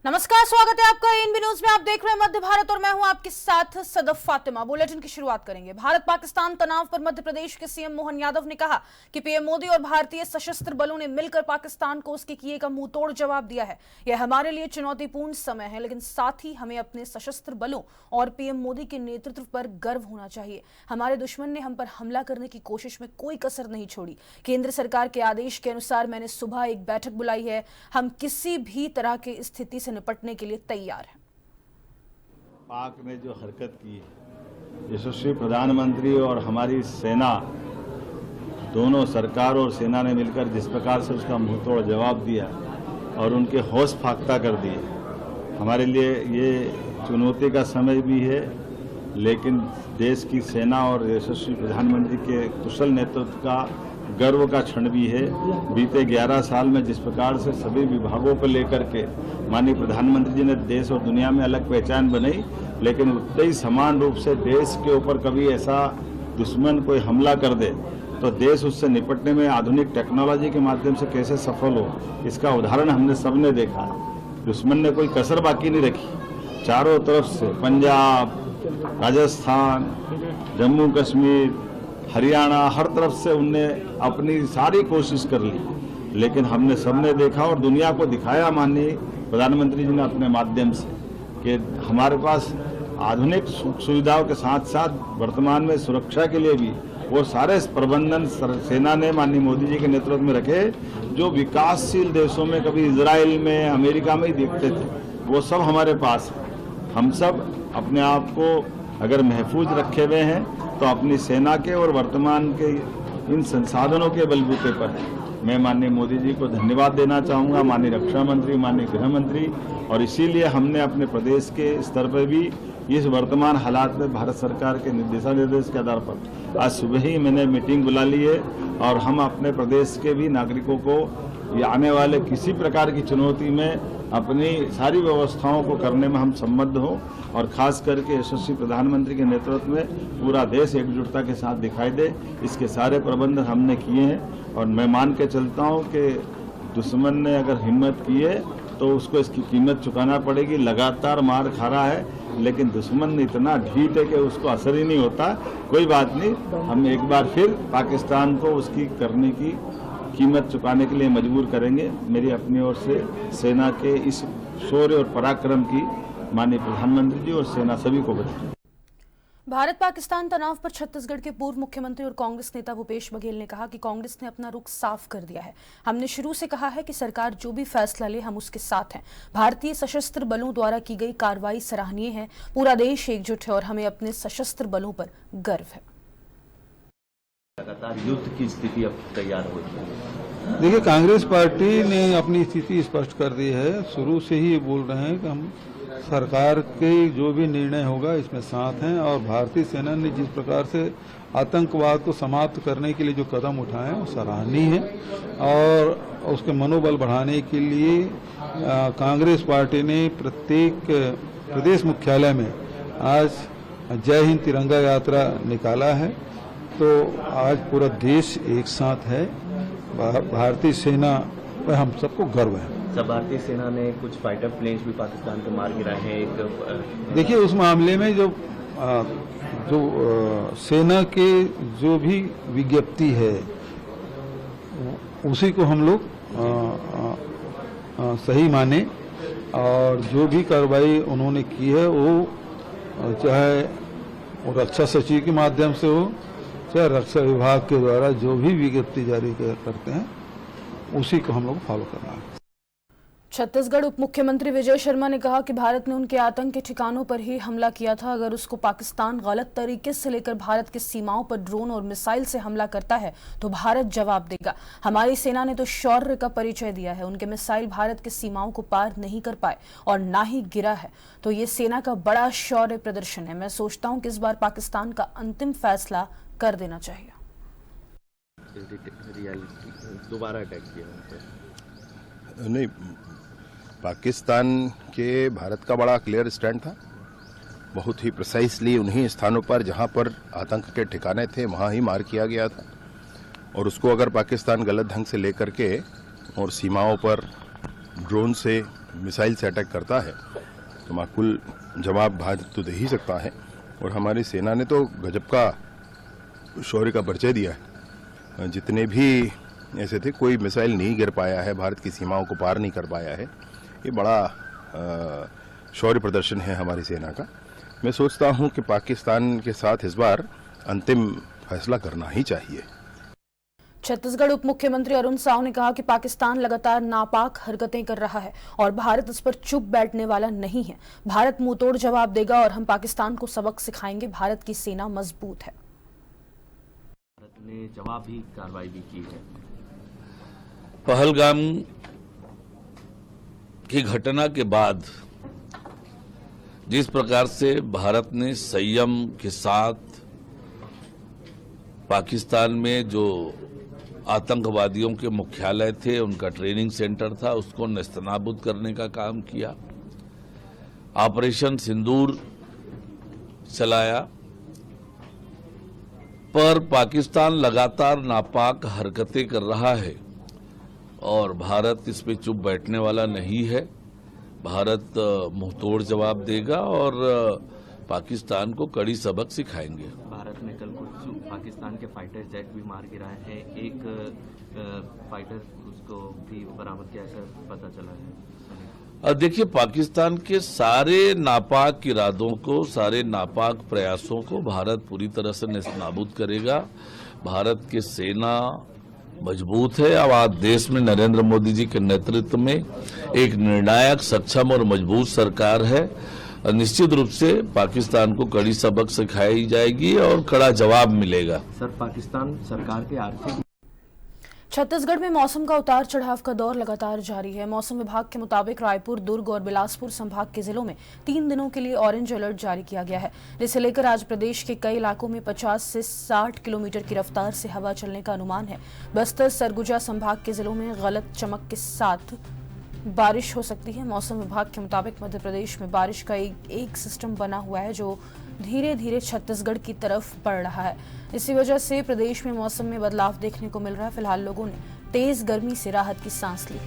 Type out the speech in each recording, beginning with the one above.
नमस्कार, स्वागत है आपका एएनबी न्यूज में। आप देख रहे हैं मध्य भारत और मैं हूं आपके साथ सदफ फातिमा। बुलेटिन की शुरुआत करेंगे। भारत पाकिस्तान तनाव पर मध्य प्रदेश के सीएम मोहन यादव ने कहा कि पीएम मोदी और भारतीय सशस्त्र बलों ने मिलकर पाकिस्तान को उसके किए का मुंह तोड़ जवाब दिया है। यह हमारे लिए चुनौतीपूर्ण समय है, लेकिन साथ ही हमें अपने सशस्त्र बलों और पीएम मोदी के नेतृत्व पर गर्व होना चाहिए। हमारे दुश्मन ने हम पर हमला करने की कोशिश में कोई कसर नहीं छोड़ी। केंद्र सरकार के आदेश के अनुसार मैंने सुबह एक बैठक बुलाई है। हम किसी भी तरह की स्थिति से निपटने के लिए तैयार है। पाक ने जो हरकत की है, यशस्वी प्रधानमंत्री और हमारी सेना, दोनों सरकार और सेना ने मिलकर जिस प्रकार से उसका मुंहतोड़ जवाब दिया और उनके होश फाख्ता कर दिए, हमारे लिए ये चुनौती का समय भी है, लेकिन देश की सेना और यशस्वी प्रधानमंत्री के कुशल नेतृत्व का गर्व का क्षण भी है। बीते 11 साल में जिस प्रकार से सभी विभागों को लेकर के माननीय प्रधानमंत्री जी ने देश और दुनिया में अलग पहचान बनाई, लेकिन उतने ही समान रूप से देश के ऊपर कभी ऐसा दुश्मन कोई हमला कर दे तो देश उससे निपटने में आधुनिक टेक्नोलॉजी के माध्यम से कैसे सफल हो, इसका उदाहरण हमने सबने देखा। दुश्मन ने कोई कसर बाकी नहीं रखी। चारों तरफ से पंजाब, राजस्थान, जम्मू कश्मीर, हरियाणा, हर तरफ से उनने अपनी सारी कोशिश कर ली, लेकिन हमने सबने देखा और दुनिया को दिखाया माननीय प्रधानमंत्री जी ने अपने माध्यम से कि हमारे पास आधुनिक सुविधाओं के साथ साथ वर्तमान में सुरक्षा के लिए भी वो सारे प्रबंधन सेना ने माननीय मोदी जी के नेतृत्व में रखे, जो विकासशील देशों में कभी इजराइल में, अमेरिका में ही देखते थे, वो सब हमारे पास है। हम सब अपने आप को अगर महफूज रखे हुए हैं तो अपनी सेना के और वर्तमान के इन संसाधनों के बलबूते पर मैं माननीय मोदी जी को धन्यवाद देना चाहूँगा, माननीय रक्षा मंत्री, माननीय गृह मंत्री, और इसीलिए हमने अपने प्रदेश के स्तर पर भी इस वर्तमान हालात में भारत सरकार के निर्देश के आधार पर आज सुबह ही मैंने मीटिंग बुला ली है और हम अपने प्रदेश के भी नागरिकों को आने वाले किसी प्रकार की चुनौती में अपनी सारी व्यवस्थाओं को करने में हम सम्बद्ध हों, और खास करके यशस्वी प्रधानमंत्री के नेतृत्व में पूरा देश एकजुटता के साथ दिखाई दे, इसके सारे प्रबंध हमने किए हैं। और मैं मान के चलता हूं कि दुश्मन ने अगर हिम्मत की है तो उसको इसकी कीमत चुकाना पड़ेगी। लगातार मार खा रहा है, लेकिन दुश्मन इतना ढीठ है कि उसको असर ही नहीं होता। कोई बात नहीं, हम एक बार फिर पाकिस्तान को उसकी करने की कीमत चुकाने के लिए मजबूर करेंगे। मेरी अपनी ओर से सेना के इस शौर्य और पराक्रम की माननीय प्रधानमंत्री जी और सेना सभी को बधाई। भारत पाकिस्तान तनाव पर छत्तीसगढ़ के पूर्व मुख्यमंत्री और कांग्रेस नेता भूपेश बघेल ने कहा कि कांग्रेस ने अपना रुख साफ कर दिया है। हमने शुरू से कहा है कि सरकार जो भी फैसला ले हम उसके साथ हैं। भारतीय सशस्त्र बलों द्वारा की गई कार्रवाई सराहनीय है। पूरा देश एकजुट है और हमें अपने सशस्त्र बलों पर गर्व है। लगातार युद्ध की स्थिति अब तैयार हो रही है। देखिए, कांग्रेस पार्टी ने अपनी स्थिति स्पष्ट कर दी है। शुरू से ही बोल रहे हैं कि हम सरकार के जो भी निर्णय होगा इसमें साथ हैं, और भारतीय सेना ने जिस प्रकार से आतंकवाद को समाप्त करने के लिए जो कदम उठाए हैं वो सराहनीय है, और उसके मनोबल बढ़ाने के लिए कांग्रेस पार्टी ने प्रत्येक प्रदेश मुख्यालय में आज जय हिंद तिरंगा यात्रा निकाला है। तो आज पूरा देश एक साथ है। भारतीय सेना पर हम सबको गर्व है। सब भारतीय सेना ने कुछ फाइटर प्लेन्स भी पाकिस्तान को मार गिराए हैं। देखिए, उस मामले में जो सेना के जो भी विज्ञप्ति है उसी को हम लोग सही माने, और जो भी कार्रवाई उन्होंने की है वो चाहे वो रक्षा सचिव के माध्यम से हो, चाहे रक्षा विभाग के द्वारा जो भी विज्ञप्ति जारी करते हैं उसी को हम लोग फॉलो करना है। छत्तीसगढ़ उप मुख्यमंत्री विजय शर्मा ने कहा कि भारत ने उनके आतंक के ठिकानों पर ही हमला किया था। अगर उसको पाकिस्तान गलत तरीके से लेकर भारत की सीमाओं पर ड्रोन और मिसाइल से हमला करता है तो भारत जवाब देगा। हमारी सेना ने तो शौर्य का परिचय दिया है। उनके मिसाइल भारत की सीमाओं को पार नहीं कर पाए और ना ही गिरा है, तो ये सेना का बड़ा शौर्य प्रदर्शन है। मैं सोचता हूँ कि इस बार पाकिस्तान का अंतिम फैसला कर देना चाहिए। दोबारा अटैक किया नहीं, पाकिस्तान के भारत का बड़ा क्लियर स्टैंड था। बहुत ही प्रिसाइसली उन्हीं स्थानों पर जहां पर आतंक के ठिकाने थे वहां ही मार किया गया था, और उसको अगर पाकिस्तान गलत ढंग से लेकर के और सीमाओं पर ड्रोन से मिसाइल से अटैक करता है तो माकूल जवाब भारत तो दे ही सकता है। और हमारी सेना ने तो गजब का शौर्य का परिचय दिया है। जितने भी ऐसे थे कोई मिसाइल नहीं गिर पाया है, भारत की सीमाओं को पार नहीं कर पाया है। ये बड़ा शौर्य प्रदर्शन है हमारी सेना का। मैं सोचता हूं कि पाकिस्तान के साथ इस बार अंतिम फैसला करना ही चाहिए। छत्तीसगढ़ उप मुख्यमंत्री अरुण साव ने कहा कि पाकिस्तान लगातार नापाक हरकतें कर रहा है और भारत इस पर चुप बैठने वाला नहीं है। भारत मुंहतोड़ जवाब देगा और हम पाकिस्तान को सबक सिखाएंगे। भारत की सेना मजबूत है। भारत ने जवाबी कार्रवाई भी की है। पहलगाम की घटना के बाद जिस प्रकार से भारत ने संयम के साथ पाकिस्तान में जो आतंकवादियों के मुख्यालय थे, उनका ट्रेनिंग सेंटर था, उसको नेस्तनाबूद करने का काम किया, ऑपरेशन सिंदूर चलाया, पर पाकिस्तान लगातार नापाक हरकतें कर रहा है और भारत इस पे चुप बैठने वाला नहीं है। भारत मुंहतोड़ जवाब देगा और पाकिस्तान को कड़ी सबक सिखाएंगे। भारत ने कल कुछ पाकिस्तान के फाइटर जेट भी मार गिराए हैं। एक फाइटर उसको भी बरामद किया ऐसा पता चला है। देखिए, पाकिस्तान के सारे नापाक इरादों को, सारे नापाक प्रयासों को भारत पूरी तरह से नेस्तनाबूद करेगा। भारत की सेना मजबूत है। अब आज देश में नरेंद्र मोदी जी के नेतृत्व में एक निर्णायक, सक्षम और मजबूत सरकार है। निश्चित रूप से पाकिस्तान को कड़ी सबक सिखाई जाएगी और कड़ा जवाब मिलेगा। सर, पाकिस्तान सरकार के आर्थिक छत्तीसगढ़ में मौसम का उतार चढ़ाव का दौर लगातार जारी है। मौसम विभाग के मुताबिक रायपुर, दुर्ग और बिलासपुर संभाग के जिलों में 3 दिनों के लिए ऑरेंज अलर्ट जारी किया गया है, जिसे लेकर आज प्रदेश के कई इलाकों में 50 से 60 किलोमीटर की रफ्तार से हवा चलने का अनुमान है। बस्तर, सरगुजा संभाग के जिलों में गलत चमक के साथ बारिश हो सकती है। मौसम विभाग के मुताबिक मध्य प्रदेश में बारिश का एक सिस्टम बना हुआ है जो धीरे धीरे छत्तीसगढ़ की तरफ बढ़ रहा है। इसी वजह से प्रदेश में मौसम में बदलाव देखने को मिल रहा है। फिलहाल लोगों ने तेज गर्मी से राहत की सांस ली।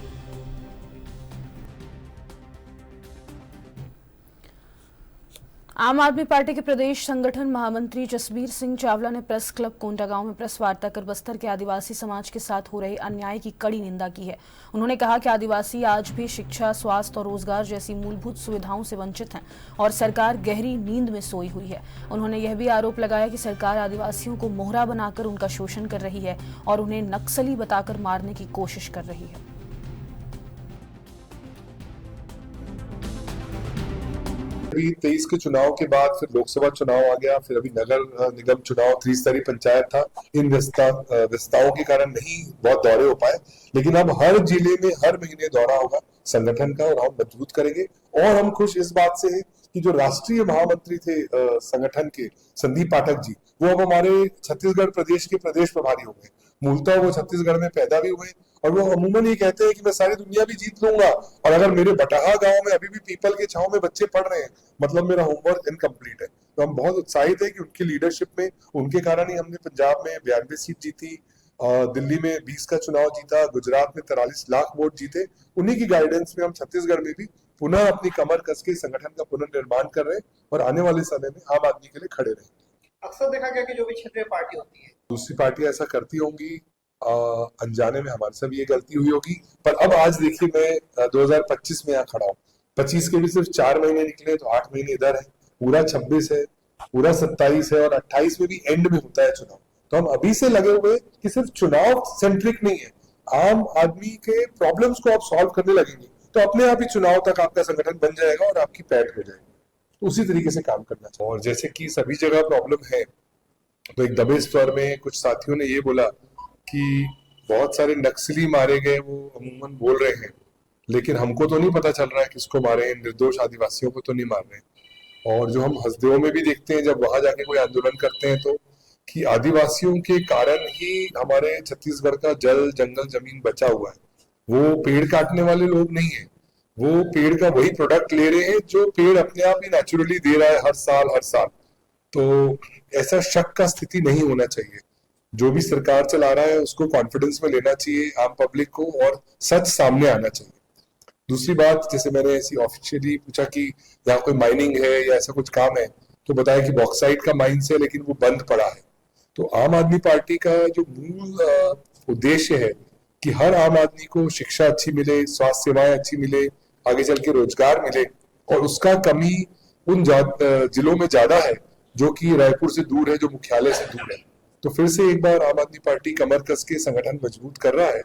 आम आदमी पार्टी के प्रदेश संगठन महामंत्री जसबीर सिंह चावला ने प्रेस क्लब कोंडागांव में प्रेस वार्ता कर बस्तर के आदिवासी समाज के साथ हो रहे अन्याय की कड़ी निंदा की है। उन्होंने कहा कि आदिवासी आज भी शिक्षा, स्वास्थ्य और रोजगार जैसी मूलभूत सुविधाओं से वंचित हैं और सरकार गहरी नींद में सोई हुई है। उन्होंने यह भी आरोप लगाया कि सरकार आदिवासियों को मोहरा बनाकर उनका शोषण कर रही है और उन्हें नक्सली बताकर मारने की कोशिश कर रही है। 23 के चुनाव के बाद फिर लोकसभा चुनाव आ गया, फिर अभी नगर निगम चुनाव, त्रिस्तरीय पंचायत था। इन व्यस्तताओं के कारण नहीं बहुत दौरे हो पाए, लेकिन अब हर जिले में हर महीने दौरा होगा संगठन का और हम मजबूत करेंगे। और हम खुश इस बात से हैं कि जो राष्ट्रीय महामंत्री थे संगठन के, संदीप पाठक जी, वो अब हमारे छत्तीसगढ़ प्रदेश के प्रदेश प्रभारी हो गए। मूलतः वो छत्तीसगढ़ में पैदा भी हुए और वो अमूमन ये कहते हैं कि मैं सारी दुनिया भी जीत लूंगा और अगर मेरे बटाहा गांव में अभी भी पीपल के छांव में बच्चे पढ़ रहे हैं, मतलब मेरा होमवर्क इनकम्प्लीट है। तो हम बहुत उत्साहित है कि उनकी लीडरशिप में, उनके कारण ही हमने पंजाब में 92 सीट जीती, दिल्ली में 20 का चुनाव जीता, गुजरात में 43 लाख वोट जीते। उन्हीं की गाइडेंस में हम छत्तीसगढ़ में भी पुनः अपनी कमर कस के संगठन का पुनर्निर्माण कर रहे हैं और आने वाले समय में आम आदमी के लिए खड़े रहेंगे। अक्सर देखा गया कि जो भी क्षेत्रीय पार्टी होती है, दूसरी पार्टियां ऐसा करती होंगी, अनजाने में हमारे से भी ये गलती हुई होगी। पर अब आज देखिए, मैं 2025 में यहाँ खड़ा हूँ। 25 के भी सिर्फ 4 महीने निकले तो 8 महीने इधर है, पूरा 26 है, पूरा 27 है और 28 में भी एंड में होता है चुनाव। तो हम अभी से लगे हुए कि सिर्फ चुनाव सेंट्रिक नहीं है, आम आदमी के प्रॉब्लम्स को आप सॉल्व करने लगेंगे तो अपने आप ही चुनाव तक आपका संगठन बन जाएगा और आपकी पैठ हो जाएगी। तो उसी तरीके से काम करना चाहिए। और जैसे कि सभी जगह प्रॉब्लम है, तो एक दबे स्वर में कुछ साथियों ने ये बोला कि बहुत सारे नक्सली मारे गए, वो अमूमन बोल रहे हैं, लेकिन हमको तो नहीं पता चल रहा है किसको मारे, निर्दोष आदिवासियों को तो नहीं मार रहे। और जो हम हसदेव में भी देखते हैं जब वहां जाके कोई आंदोलन करते हैं, तो कि आदिवासियों के कारण ही हमारे छत्तीसगढ़ का जल, जंगल, जमीन बचा हुआ है। वो पेड़ काटने वाले लोग नहीं है, वो पेड़ का वही प्रोडक्ट ले रहे हैं जो पेड़ अपने आप ही नेचुरली दे रहा है हर साल। तो ऐसा शक का स्थिति नहीं होना चाहिए। जो भी सरकार चला रहा है उसको कॉन्फिडेंस में लेना चाहिए आम पब्लिक को और सच सामने आना चाहिए। दूसरी बात, जैसे मैंने ऐसी ऑफिशियली पूछा कि यहाँ कोई माइनिंग है या ऐसा कुछ काम है, तो बताया कि बॉक्साइट का माइंस है लेकिन वो बंद पड़ा है। तो आम आदमी पार्टी का जो मूल उद्देश्य है कि हर आम आदमी को शिक्षा अच्छी मिले, स्वास्थ्य सेवाएं अच्छी मिले, आगे चल के रोजगार मिले, और उसका कमी उन जिलों में ज्यादा है जो कि रायपुर से दूर है, जो मुख्यालय से दूर है। तो फिर से एक बार आम आदमी पार्टी कमर कस के संगठन मजबूत कर रहा है।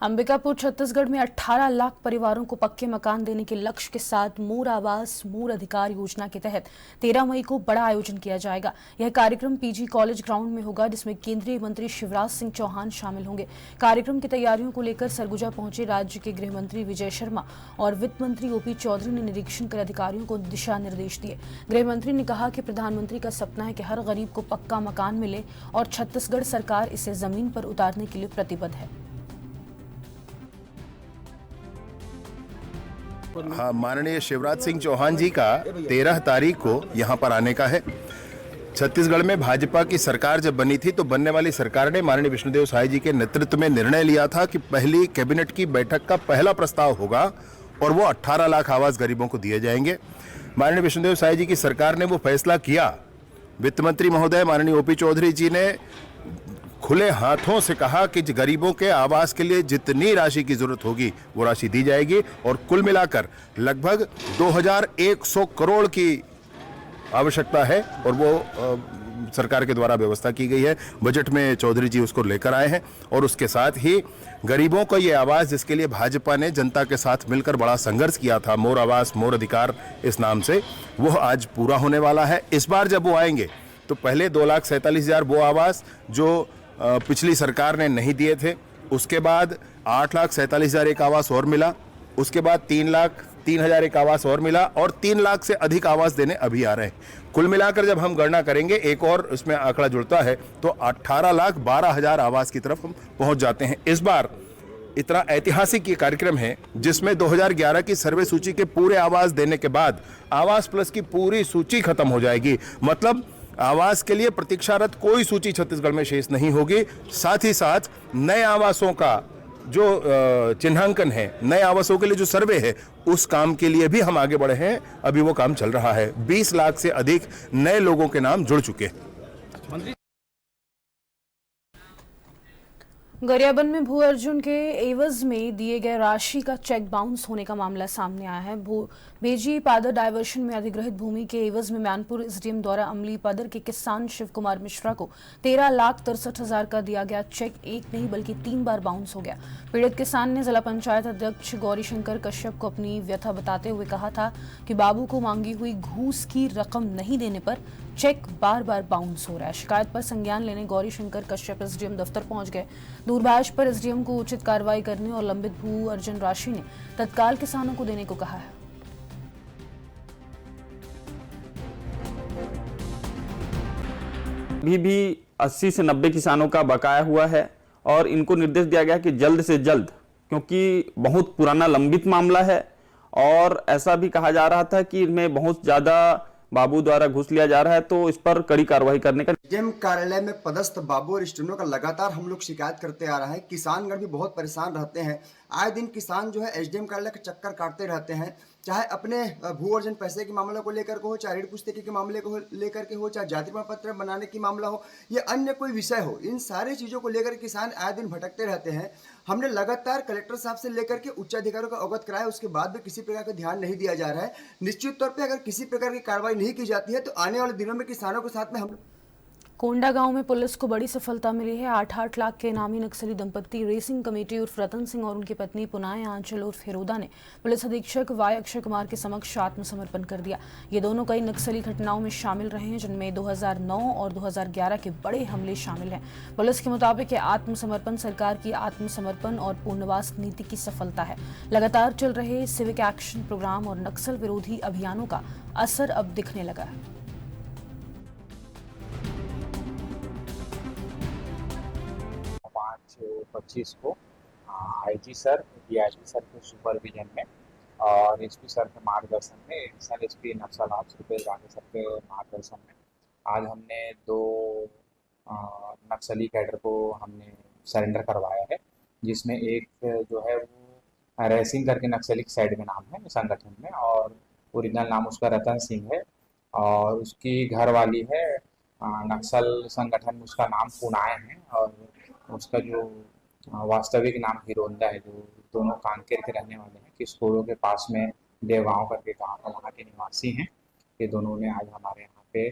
अंबिकापुर छत्तीसगढ़ में 18 लाख परिवारों को पक्के मकान देने के लक्ष्य के साथ मोर आवास मोर अधिकार योजना के तहत 13 मई को बड़ा आयोजन किया जाएगा। यह कार्यक्रम पीजी कॉलेज ग्राउंड में होगा, जिसमें केंद्रीय मंत्री शिवराज सिंह चौहान शामिल होंगे। कार्यक्रम की तैयारियों को लेकर सरगुजा पहुंचे राज्य के गृह मंत्री विजय शर्मा और वित्त मंत्री ओपी चौधरी ने निरीक्षण कर अधिकारियों को दिशा निर्देश दिए। गृह मंत्री ने कहा कि प्रधानमंत्री का सपना है कि हर गरीब को पक्का मकान मिले और छत्तीसगढ़ सरकार इसे जमीन पर उतारने के लिए प्रतिबद्ध है। हाँ, माननीय शिवराज सिंह चौहान जी का 13 तारीख को यहाँ पर आने का है। छत्तीसगढ़ में भाजपा की सरकार जब बनी थी तो बनने वाली सरकार ने माननीय विष्णुदेव साय जी के नेतृत्व में निर्णय लिया था कि पहली कैबिनेट की बैठक का पहला प्रस्ताव होगा और वो 18 लाख आवास गरीबों को दिए जाएंगे। माननीय विष्णुदेव साय जी की सरकार ने वो फैसला किया। वित्त मंत्री महोदय माननीय ओपी चौधरी जी ने खुले हाथों से कहा कि गरीबों के आवास के लिए जितनी राशि की जरूरत होगी वो राशि दी जाएगी, और कुल मिलाकर लगभग 2100 करोड़ की आवश्यकता है और वो सरकार के द्वारा व्यवस्था की गई है। बजट में चौधरी जी उसको लेकर आए हैं, और उसके साथ ही गरीबों को ये आवास, जिसके लिए भाजपा ने जनता के साथ मिलकर बड़ा संघर्ष किया था, मोर आवास मोर अधिकार इस नाम से, वो आज पूरा होने वाला है। इस बार जब वो आएंगे तो पहले 2,47,000 वो आवास जो पिछली सरकार ने नहीं दिए थे, उसके बाद 8,47,000 एक आवास और मिला, उसके बाद 3,03,000 एक आवास और मिला, और 3 लाख से अधिक आवास देने अभी आ रहे हैं। कुल मिलाकर जब हम गणना करेंगे, एक और इसमें आंकड़ा जुड़ता है, तो 18,12,000 आवास की तरफ हम पहुंच जाते हैं। इस बार इतना ऐतिहासिक ये कार्यक्रम है जिसमें 2011 की सर्वे सूची के पूरे आवास देने के बाद आवास प्लस की पूरी सूची खत्म हो जाएगी। मतलब आवास के लिए प्रतीक्षारत कोई सूची छत्तीसगढ़ में शेष नहीं होगी। साथ ही साथ नए आवासों का जो चिन्हांकन है, नए आवासों के लिए जो सर्वे है, उस काम के लिए भी हम आगे बढ़े हैं। अभी वो काम चल रहा है। 20 लाख से अधिक नए लोगों के नाम जुड़ चुके हैं। गरियाबंद में भू अर्जुन के एवज में दिए गए राशि का चेक बाउंस होने का मामला सामने आया है। भेजी पादर डायवर्शन में अधिग्रहित भूमि के एवज में मैनपुर एसडीएम द्वारा अमली पादर के किसान शिव कुमार मिश्रा को 13,63,000 का दिया गया चेक एक नहीं बल्कि 3 बार बाउंस हो गया। पीड़ित किसान ने जिला पंचायत अध्यक्ष गौरीशंकर कश्यप को अपनी व्यथा बताते हुए कहा था कि बाबू को मांगी हुई घूस की रकम नहीं देने पर चेक बार बार बाउंस हो रहा है। शिकायत पर संज्ञान लेने गौरीशंकर कश्यप एसडीएम दफ्तर पहुंच गए। दूरभाष पर एसडीएम को उचित कार्रवाई करने और लंबित भू अर्जन राशि ने तत्काल किसानों को देने को कहा है। 80 से 90 किसानों का बकाया हुआ है और इनको निर्देश दिया गया कि जल्द से जल्द, क्योंकि बहुत पुराना लंबित मामला है और ऐसा भी कहा जा रहा था कि इनमें बहुत ज्यादा बाबू द्वारा घूस लिया जा रहा है, तो इस पर कड़ी कार्रवाई करने का। एसडीएम कार्यालय में पदस्थ बाबू और स्टूडेंटों का लगातार हम लोग शिकायत करते आ रहा है। किसानगण भी बहुत परेशान रहते हैं। आए दिन किसान जो है एसडीएम कार्यालय के चक्कर काटते रहते हैं, चाहे अपने भू अर्जन पैसे के मामले को लेकर के हो, चाहे ऋण पुस्तिका के मामले को लेकर के हो, चाहे जाति प्रमाण पत्र बनाने की मामला हो, या अन्य कोई विषय हो, इन सारी चीज़ों को लेकर किसान आए दिन भटकते रहते हैं। हमने लगातार कलेक्टर साहब से लेकर के उच्च अधिकारियों को अवगत कराया, उसके बाद भी किसी प्रकार का ध्यान नहीं दिया जा रहा है। निश्चित तौर पर अगर किसी प्रकार की कार्रवाई नहीं की जाती है तो आने वाले दिनों में किसानों के साथ में हम कोंडा गांव में पुलिस को बड़ी सफलता मिली है। 8 लाख के इनामी नक्सली दंपत्ति रेसिंग कमेटी उर्फ रतन सिंह और उनकी पत्नी पुनाय आंचल उर्फ हेरोदा ने पुलिस अधीक्षक वाई अक्षय कुमार के समक्ष आत्मसमर्पण कर दिया। ये दोनों कई नक्सली घटनाओं में शामिल रहे हैं, जिनमें 2009 और 2011 के बड़े हमले शामिल हैं। पुलिस के मुताबिक ये आत्मसमर्पण सरकार की आत्मसमर्पण और पुनर्वास नीति की सफलता है। लगातार चल रहे सिविक एक्शन प्रोग्राम और नक्सल विरोधी अभियानों का असर अब दिखने लगा है। 25 को आईजी सर, डीआईजी सर के सुपरविजन में और एसपी सर के मार्गदर्शन में, सर एसपी नक्सलाट रुपेश राणे सर के मार्गदर्शन में आज हमने 2 नक्सली कैडर को हमने सरेंडर करवाया है, जिसमें एक जो है वो रैसिंग करके नक्सली साइड में नाम है संगठन में, और ओरिजिनल नाम उसका रतन सिंह है, और उसकी घरवाली है नक्सल संगठन में उसका नाम पुनाए है, और उसका जो वास्तविक नाम हिरोंदा है, जो दोनों कांकेर के रहने वाले हैं, किसकोड़ो के पास में देवगांव करके गाँव है, वहाँ के निवासी हैं। ये दोनों ने आज हमारे यहाँ पे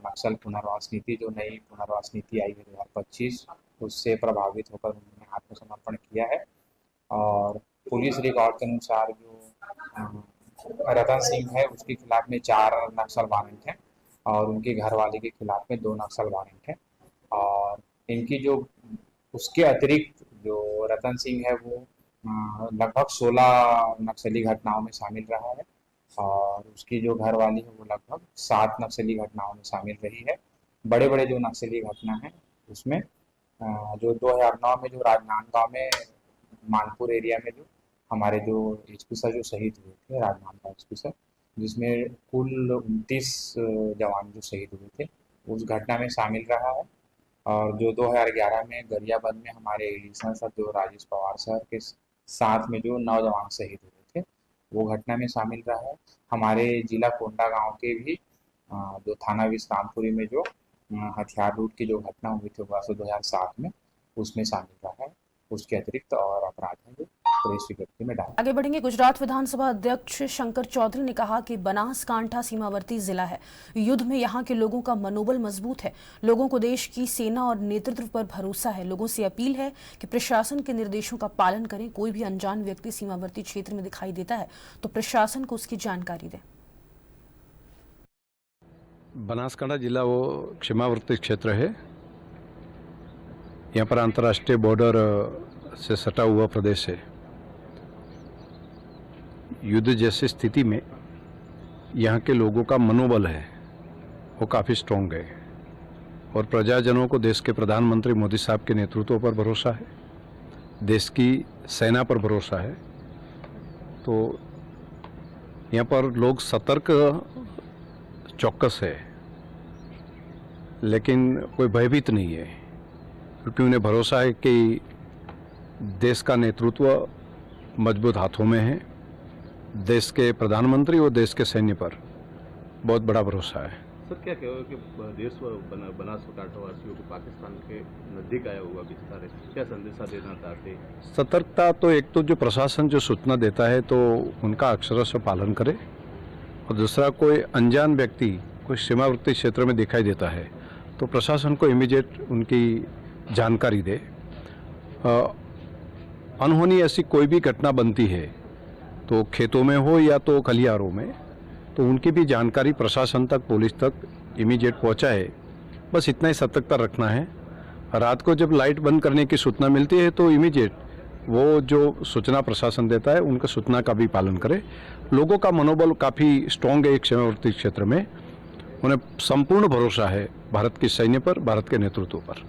नक्सल पुनर्वास नीति, जो नई पुनर्वास नीति आई है 2025, उससे प्रभावित होकर उन्होंने आत्मसमर्पण किया है। और पुलिस रिकॉर्ड के अनुसार जो रतन सिंह है उसके खिलाफ में 4 नक्सल वारंट हैं, और उनकी घरवाली के खिलाफ में 2 नक्सल वारंट हैं। और इनकी जो उसके अतिरिक्त जो रतन सिंह है वो लगभग 16 नक्सली घटनाओं में शामिल रहा है, और उसकी जो घरवाली है वो लगभग 7 नक्सली घटनाओं में शामिल रही है। बड़े बड़े जो नक्सली घटना है उसमें जो 2009 में जो राजनांदगांव में मानपुर एरिया में जो हमारे जो एसपी सर जो शहीद हुए थे, राजनांदगांव एसपी सर, जिसमें कुल 29 जवान जो शहीद हुए थे, उस घटना में शामिल रहा है। और जो 2011 में गरियाबंद में हमारे एडिशनल सर जो राजेश पवार सर के साथ में जो 9 जवान शहीद हुए थे, वो घटना में शामिल रहा है। हमारे जिला कोंडा गांव के भी जो थाना विश्रामपुरी में जो हथियार लूट की जो घटना हुई थी वर्ष 2007 में, उसमें शामिल रहा है। उसके अतिरिक्त और अपराध हैं जो पुलिस विज्ञप्ति में डाले। आगे बढ़ेंगे। गुजरात विधानसभा अध्यक्ष शंकर चौधरी ने कहा कि बनासकांठा सीमावर्ती जिला है, युद्ध में यहाँ के लोगों का मनोबल मजबूत है, लोगों को देश की सेना और नेतृत्व पर भरोसा है। लोगों से अपील है कि प्रशासन के निर्देशों का पालन करें। कोई भी अनजान व्यक्ति सीमावर्ती क्षेत्र में दिखाई देता है तो प्रशासन को उसकी जानकारी दें। बनासकांठा जिला वो सीमावर्ती क्षेत्र है, यहाँ पर अंतर्राष्ट्रीय बॉर्डर से सटा हुआ प्रदेश है। युद्ध जैसी स्थिति में यहाँ के लोगों का मनोबल है वो काफ़ी स्ट्रॉन्ग है, और प्रजाजनों को देश के प्रधानमंत्री मोदी साहब के नेतृत्व पर भरोसा है, देश की सेना पर भरोसा है। तो यहाँ पर लोग सतर्क चौकस है, लेकिन कोई भयभीत नहीं है, क्योंकि उन्हें भरोसा है कि देश का नेतृत्व मजबूत हाथों में है। देश के प्रधानमंत्री और देश के सैन्य पर बहुत बड़ा भरोसा है। सर, क्या कहोगे कि देश बनासकांठा वासियों को पाकिस्तान के नजदीक आया हुआ विस्तार है, क्या संदेशा देना चाहते हैं? सतर्कता तो एक तो जो प्रशासन जो सूचना देता है तो उनका अक्षरशः पालन करे, और दूसरा कोई अनजान व्यक्ति कोई सीमावर्ती क्षेत्र में दिखाई देता है तो प्रशासन को इमीडिएट उनकी जानकारी दे। अनहोनी ऐसी कोई भी घटना बनती है तो खेतों में हो या तो खलियारों में, तो उनकी भी जानकारी प्रशासन तक, पुलिस तक इमीडिएट पहुंचाए। बस इतना ही सतर्कता रखना है। रात को जब लाइट बंद करने की सूचना मिलती है तो इमीडिएट वो जो सूचना प्रशासन देता है उनका सूचना का भी पालन करे। लोगों का मनोबल काफ़ी स्ट्रॉन्ग है एक सीमावर्ती क्षेत्र में, उन्हें संपूर्ण भरोसा है भारत की सैन्य पर, भारत के नेतृत्व पर।